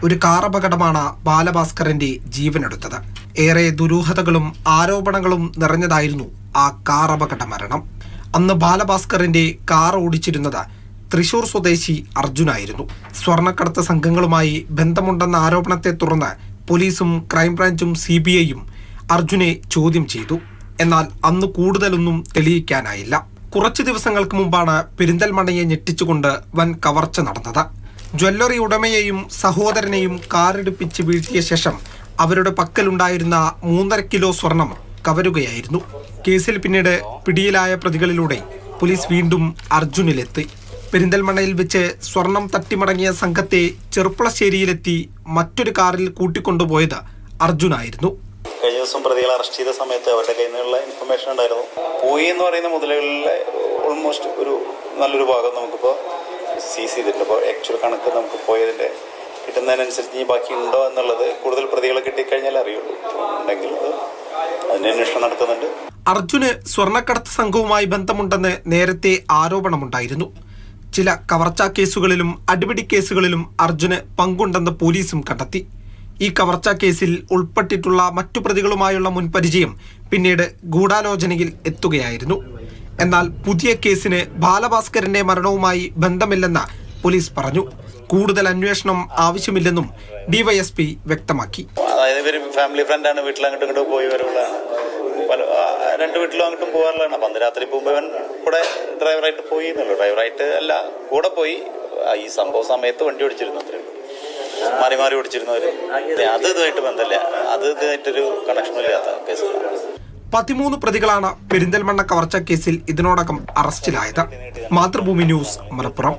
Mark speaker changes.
Speaker 1: ഒരു കാർ അപകടമാണ് ബാലഭാസ്കറിന്റെ ജീവനെടുത്തത്. ഏറെ ദുരൂഹതകളും ആരോപണങ്ങളും നിറഞ്ഞതായിരുന്നു ആ കാർ അപകട മരണം. അന്ന് ബാലഭാസ്കറിന്റെ കാർ ഓടിച്ചിരുന്നത് തൃശൂർ സ്വദേശി അർജുനായിരുന്നു. സ്വർണ്ണക്കടത്ത് സംഘങ്ങളുമായി ബന്ധമുണ്ടെന്ന ആരോപണത്തെ തുടർന്ന് പോലീസും ക്രൈംബ്രാഞ്ചും CBIയും അർജുനെ ചോദ്യം ചെയ്തു. എന്നാൽ അന്ന് കൂടുതലൊന്നും തെളിയിക്കാനായില്ല. കുറച്ചു ദിവസങ്ങൾക്ക് മുമ്പാണ് പെരിന്തൽമണ്ണയെ ഞെട്ടിച്ചുകൊണ്ട് വൻ കവർച്ച നടന്നത്. ജ്വല്ലറി ഉടമയെയും സഹോദരനെയും കാറിടിപ്പിച്ച് വീഴ്ത്തിയ ശേഷം അവരുടെ പക്കലുണ്ടായിരുന്ന 3.5 കിലോ സ്വർണം കവരുകയായിരുന്നു. കേസിൽ പിന്നീട് പിടിയിലായ പ്രതികളിലൂടെ പോലീസ് വീണ്ടും അർജുനിലെത്തി. പെരിന്തൽമണ്ണയിൽ വെച്ച് സ്വർണം തട്ടിമടങ്ങിയ സംഘത്തെ ചെറുപ്പളശ്ശേരിയിലെത്തി മറ്റൊരു കാറിൽ കൂട്ടിക്കൊണ്ടുപോയത് അർജുനായിരുന്നു.
Speaker 2: കഴിഞ്ഞ ദിവസം പ്രതികളെ അറസ്റ്റ് ചെയ്ത സമയത്ത് അവരുടെ കയ്യിൽ നിന്നുള്ള ഇൻഫർമേഷൻ ഉണ്ടായിരുന്നു. പോയി എന്ന് പറയുന്ന മുതലുകളിലെ ഓൾമോസ്റ്റ് ഒരു നല്ലൊരു ഭാഗം നമുക്കിപ്പോൾ സീസ് ചെയ്തിട്ടുണ്ട്. അപ്പോൾ ആക്ച്വൽ കണക്ക് നമുക്ക് പോയതിൻ്റെ കിട്ടുന്നതിനനുസരിച്ച് ഇനി ബാക്കി ഉണ്ടോ എന്നുള്ളത് കൂടുതൽ പ്രതികളെ കിട്ടിക്കഴിഞ്ഞാൽ അറിയുള്ളൂ. ഉണ്ടെങ്കിൽ അതിൻ്റെ അന്വേഷണം നടത്തുന്നുണ്ട്.
Speaker 1: അർജുന് സ്വർണ്ണക്കടത്ത് സംഘവുമായി ബന്ധമുണ്ടെന്ന് നേരത്തെ ആരോപണമുണ്ടായിരുന്നു. ചില കവർച്ചാ കേസുകളിലും അടിപിടി കേസുകളിലും അർജുന് പങ്കുണ്ടെന്ന് പോലീസും കണ്ടെത്തി. ഈ കവർച്ചാ കേസിൽ ഉൾപ്പെട്ടിട്ടുള്ള മറ്റു പ്രതികളുമായുള്ള മുൻപരിചയം പിന്നീട് ഗൂഢാലോചനയിൽ എത്തുകയായിരുന്നു. എന്നാൽ പുതിയ കേസിന് ബാലഭാസ്കറിന്റെ മരണവുമായി ബന്ധമില്ലെന്ന് പോലീസ് പറഞ്ഞു. കൂടുതൽ അന്വേഷണം ആവശ്യമില്ലെന്നും DYSP വ്യക്തമാക്കി.
Speaker 2: അതായത് ഇവർ ഫാമിലി ഫ്രണ്ടാണ്, വീട്ടിൽ അങ്ങോട്ടും ഇങ്ങോട്ടും പോയി വരുള്ളതാണ്. രണ്ട് വീട്ടിലും അങ്ങോട്ടും പോകാറുള്ളതാണ്. അപ്പം അന്ന് രാത്രി പോകുമ്പോൾ ഇവൻ കൂടെ ഡ്രൈവറായിട്ട് പോയി എന്നുള്ളൂ. ഡ്രൈവറായിട്ട് അല്ല, കൂടെ പോയി. ഈ സംഭവ സമയത്ത് വണ്ടി ഓടിച്ചിരുന്നു. അത്രയും മാറി മാറി ഓടിച്ചിരുന്നവർ. അത് ഇതുമായിട്ട് ബന്ധമില്ല, അത് ഇതുമായിട്ടൊരു കണക്ഷനും ഇല്ലാത്ത കേസുകളാണ്.
Speaker 1: 13 പ്രതികളാണ് പെരിന്തൽമണ്ണ കവർച്ചാ കേസിൽ ഇതിനോടകം അറസ്റ്റിലായത്. മാതൃഭൂമി ന്യൂസ്, മലപ്പുറം.